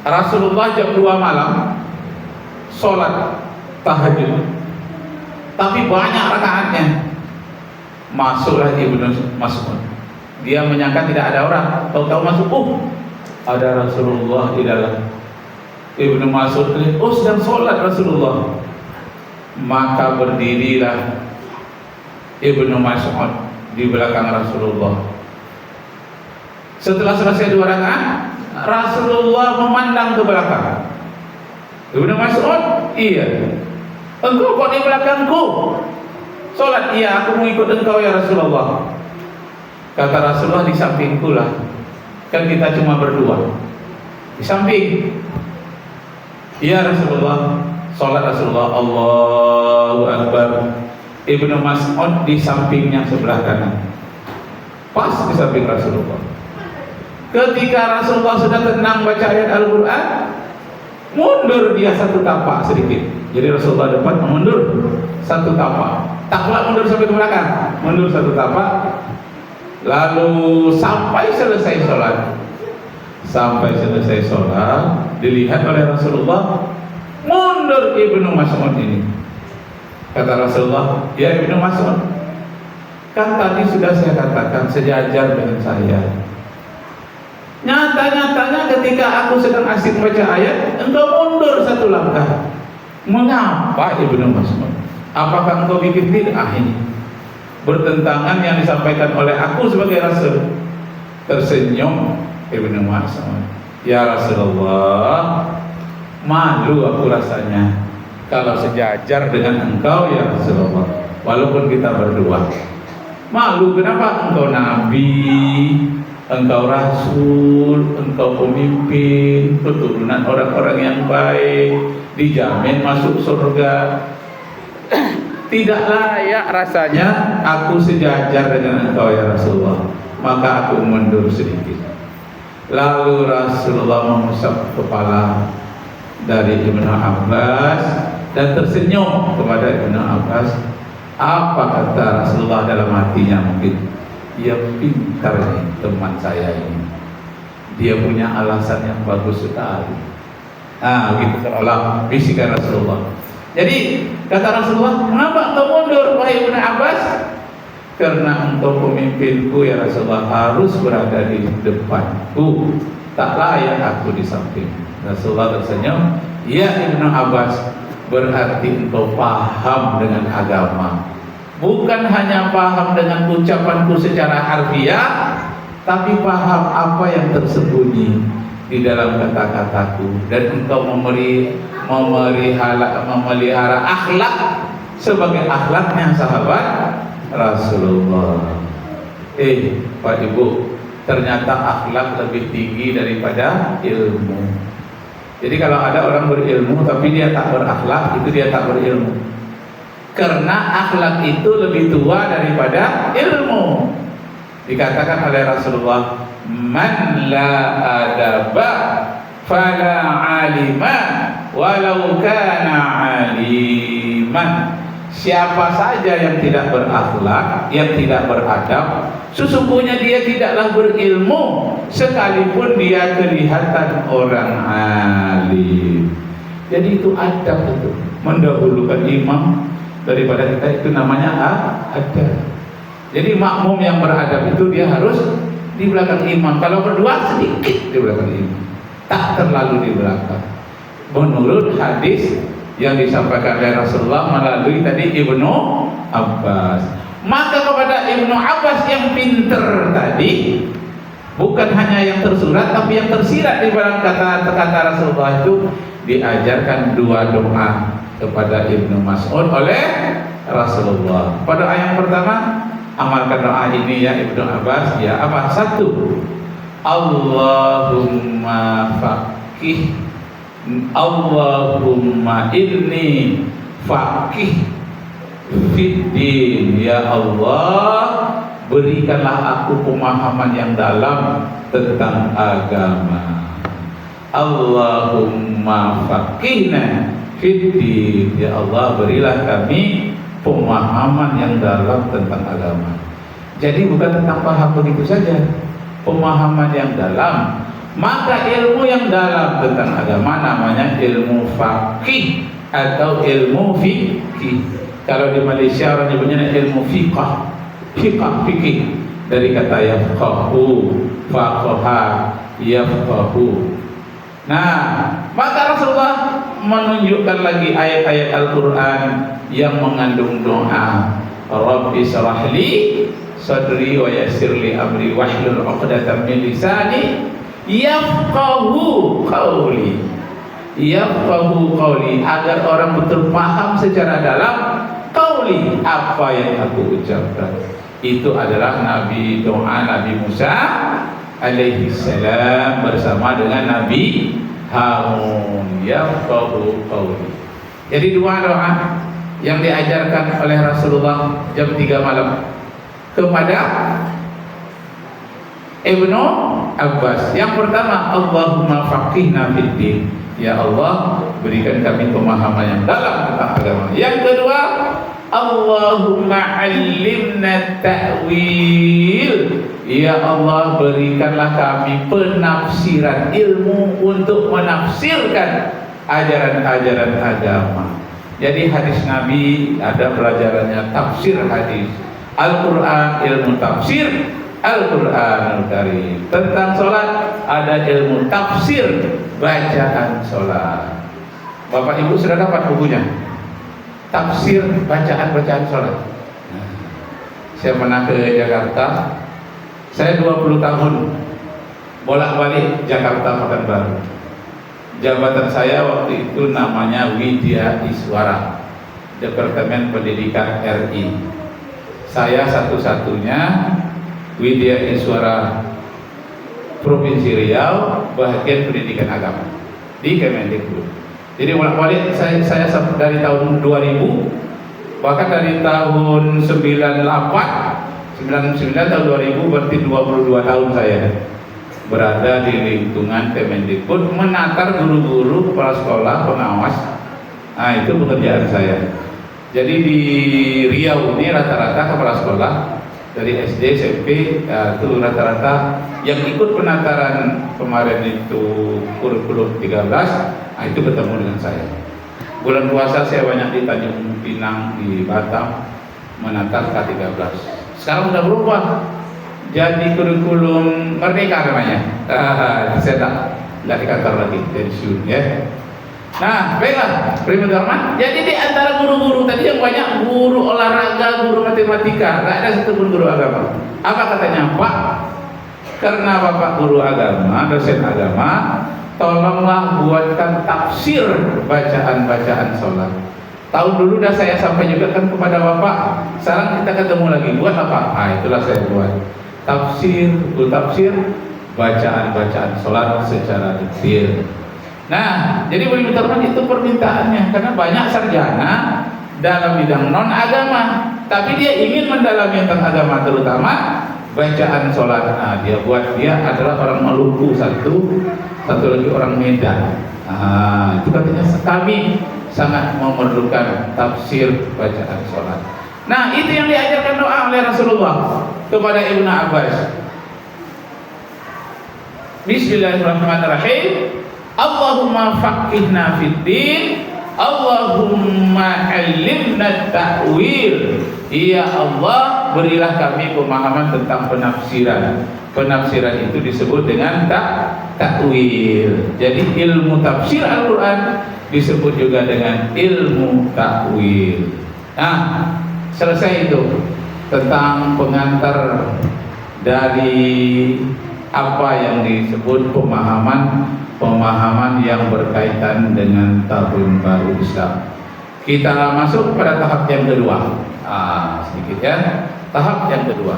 Rasulullah jam 2 malam sholat tahajud, tapi banyak rakaatnya. Masuklah Ibnu Mas'ud. Dia menyangka tidak ada orang, tahu-tahu masuk, ada Rasulullah di dalam. Ibnu Mas'ud lihat, sedang sholat Rasulullah. Maka berdirilah Ibnu Mas'ud di belakang Rasulullah. Setelah selesai 2 rakaat, Rasulullah memandang ke belakang. Ibnu Mas'ud, iya, engkau kok di belakangku sholat? Iya, aku mengikut engkau ya Rasulullah. Kata Rasulullah, di sampingku lah, kan kita cuma berdua di samping. Iya Rasulullah. Sholat Rasulullah, Allahu Akbar. Ibnu Mas'ud di sampingnya sebelah kanan, pas di samping Rasulullah. Ketika Rasulullah sudah tenang baca ayat Al-Quran, mundur dia 1 tapak sedikit. Jadi Rasulullah depan, mundur 1 tapak. Tak pula mundur sampai ke belakang, mundur 1 tapak. Lalu sampai selesai sholat. Sampai selesai sholat, dilihat oleh Rasulullah, mundur Ibnu Mas'ud ini. Kata Rasulullah, ya Ibnu Mas'ud, kan tadi sudah saya katakan sejajar dengan saya. Nyata-nyatanya ketika aku sedang asik baca ayat, engkau mundur 1 langkah. Mengapa Ibnu Mas'ud? Apakah engkau bikin bid'ah ini? Bertentangan yang disampaikan oleh aku sebagai Rasul. Tersenyum Ibnu Mas'ud, ya Rasulullah, malu aku rasanya kalau sejajar dengan engkau ya Rasulullah, walaupun kita berdua. Malu, kenapa? Engkau Nabi, engkau Rasul, engkau pemimpin, keturunan orang-orang yang baik, dijamin masuk surga. Tidak layak rasanya aku sejajar dengan engkau ya Rasulullah. Maka aku mundur sedikit. Lalu Rasulullah mengusap kepala dari Ibnu Abbas dan tersenyum kepada Ibnu Abbas. Apa kata Rasulullah dalam hatinya? Mungkin dia pintar nih teman saya ini, dia punya alasan yang bagus sekali. Gitu seolah bisikan Rasulullah. Jadi kata Rasulullah, kenapa engkau mundur wahai Ibnu Abbas? Karena engkau pemimpinku ya Rasulullah, harus berada di depanku, tak layak aku di samping. Rasulullah tersenyum, ya Ibnu Abbas, berarti engkau paham dengan agama. Bukan hanya paham dengan ucapanku secara harfiah, tapi paham apa yang tersembunyi di dalam kata-kataku. Dan engkau memelihara akhlak sebagai akhlaknya sahabat Rasulullah. Pak Ibu, ternyata akhlak lebih tinggi daripada ilmu. Jadi kalau ada orang berilmu tapi dia tak berakhlak, itu dia tak berilmu. Karena akhlak itu lebih tua daripada ilmu. Dikatakan oleh Rasulullah, man la adaba fala alima walau kana aliman. Siapa saja yang tidak berakhlak, yang tidak beradab, sesungguhnya dia tidaklah berilmu sekalipun dia kelihatan orang alim. Jadi itu adab, itu mendahulukan imam daripada kita, itu namanya adab. Jadi makmum yang beradab itu dia harus di belakang imam. Kalau berdua sedikit di belakang imam, tak terlalu di belakang. Menurut hadis yang disampaikan oleh Rasulullah melalui tadi Ibnu Abbas. Maka kepada Ibnu Abbas yang pinter tadi, bukan hanya yang tersurat tapi yang tersirat di dalam kata-kata Rasulullah itu, diajarkan 2 doa kepada Ibnu Mas'ud oleh Rasulullah. Pada ayat pertama, amalkan doa ini ya Ibnu Abbas. Ya apa? 1, Allahumma faqih, Allahumma inni faqih fiddin. Ya Allah, berikanlah aku pemahaman yang dalam tentang agama. Allahumma faqihna fiddin. Ya Allah, berilah kami pemahaman yang dalam tentang agama. Jadi bukan tentang paham begitu saja, pemahaman yang dalam. Maka ilmu yang dalam tentang agama namanya ilmu faqih atau ilmu fikih. Kalau di Malaysia orang nyebutnya ilmu fiqh, fikih dari kata yafqahu, faqaha, yafqahu. Nah, maka Rasulullah menunjukkan lagi ayat-ayat Al-Quran yang mengandung doa. Rabbi shrah li sadri wa yassir li amri wahlul 'uqdatam min lisani yafqahu qawli. Yafqahu qawli, agar orang betul paham secara dalam qawli, apa yang aku ucapkan. Itu adalah doa Nabi Musa alaihi salam bersama dengan Nabi Harun, yafqahu qawli. Jadi dua doa yang diajarkan oleh Rasulullah jam 3 malam kepada Ibnu Abbas. Yang pertama, Allahumma faqihna fid din. Ya Allah, berikan kami pemahaman yang dalam tentang agama. Yang kedua, Allahumma 'allimna ta'wil. Ya Allah, berikanlah kami penafsiran, ilmu untuk menafsirkan ajaran-ajaran agama. Jadi hadis Nabi ada pelajarannya, tafsir hadis. Al-Quran ilmu tafsir Al-Quranul Karim. Tentang sholat ada ilmu tafsir bacaan sholat. Bapak Ibu sudah dapat bukunya, tafsir bacaan sholat. Saya pernah ke Jakarta. Saya 20 tahun bolak-balik Jakarta Pekanbaru. Jabatan saya waktu itu namanya Widya Iswara, Departemen Pendidikan RI. Saya satu-satunya Widya Iswara Provinsi Riau bagian pendidikan agama di Kemendikbud. Jadi bolak-balik saya dari tahun 2000, bahkan dari tahun 99 tahun 2000, berarti 22 tahun saya berada di lingkungan Kemendikbud, menatar guru-guru, kepala sekolah, pengawas. Nah, itu pekerjaan saya. Jadi di Riau ini rata-rata kepala sekolah dari SD, SMP, itu rata-rata yang ikut penataran kemarin itu kurikulum 13, itu ketemu dengan saya. Bulan puasa saya banyak di Tanjung Pinang, di Batam, menatar K13. Sekarang sudah berubah jadi kurikulum Merdeka namanya. Saya tidak di kantor lagi, pensiun ya. Nah, baiklah, Prima Darman. Jadi di antara guru-guru tadi yang banyak guru olahraga, guru matematika, nggak ada satupun guru agama. Apa katanya, Pak? Karena Bapak guru agama, dosen agama, tolonglah buatkan tafsir bacaan-bacaan sholat. Tahun dulu dah saya sampai juga kan kepada Bapak. Sekarang kita ketemu lagi, buat apa? Nah, itulah saya buat tafsir bacaan-bacaan sholat secara detail. Nah, jadi boleh teman itu permintaannya, karena banyak sarjana dalam bidang non agama, tapi dia ingin mendalami tentang agama, terutama bacaan sholat. Nah, dia adalah orang Maluku satu lagi orang Medan. Nah, itu katanya kami sangat memerlukan tafsir bacaan sholat. Nah, itu yang diajarkan doa oleh Rasulullah kepada Ibnu Abbas. Bismillahirrahmanirrahim. Allahumma faqihna fid din, Allahumma 'allimna ta'wil. Ya Allah, berilah kami pemahaman tentang penafsiran. Penafsiran itu disebut dengan ta'wil. Jadi ilmu tafsir Al-Quran disebut juga dengan ilmu ta'wil. Nah, selesai itu tentang pengantar dari apa yang disebut pemahaman yang berkaitan dengan tahun baru Islam. Kita masuk pada tahap yang kedua. Sedikit ya, tahap yang kedua.